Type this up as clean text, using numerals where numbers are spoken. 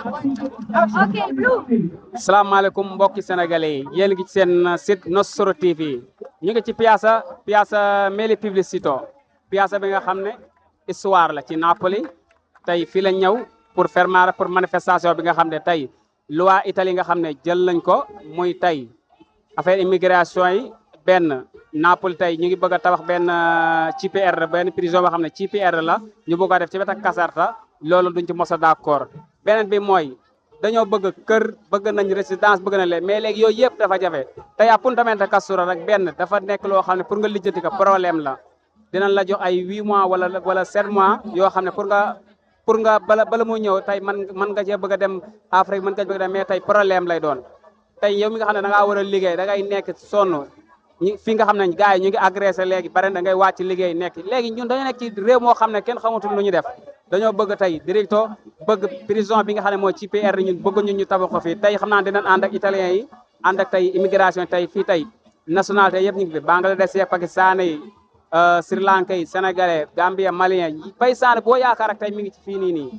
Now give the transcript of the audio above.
ok Blue. salaamaaleykum mbokki sénégalais yi yéen ngi ci seen site Nostro TV ñu ngi ci piazza Meli Pubblicito piazza bi nga xam ne histoire la ci Napoli tey fii la ñëw pour fermare pour manifestation bi nga xam ne tey loi Italie nga xam ne jël nañ ko muy tey affaire immigration yi benn Napoli tey ñu ngi bëgg a tabax benn CPR benn prison boo xam ne CPR la ñu bëgg a def ci wet ak Caserta loolu duñ ci mos a d'accord beneen bi mooy dañoo bëgg kër bëgg nañ résidence bëgg nañ leen mais léegi yooyu yëpp dafa jafe tey appuntamento Castura rek benn dafa nekk loo xam ne pour nga lijjanti ko problème la dinañ la jox ay 8 mois wala 7 mois yoo xam ne pour nga bala mu ñëw tey mën nga cee bëgg a dem Afrique mën nga bëgg a dem mais tey problème lay doon tey yow mi nga xam ne da ngaa war a liggéey da ngay nekk sonn fi nga xam ne gars yi ñu ngi agressé léegi bare da ngay wàcc liggéey nekk léegi ñun dañoo nekk ci réew moo xam ne kenn xamatul lu ñu def dañoo bëgg tey directo bëgg prison bi nga xam ne mooy ci PR ñun bëgg ñu tabax ko fii tey xam naa dinañ ànd ak italiens yi ànd ak tey immigration tey fii tey nationalité yëpp ñu ngi fi Bangladesh yi Pakistan yi Sri Lanka yi Sénégalais Gambien Malien yi bay saane boo yaakaar ak tey mi ngi ci fii nii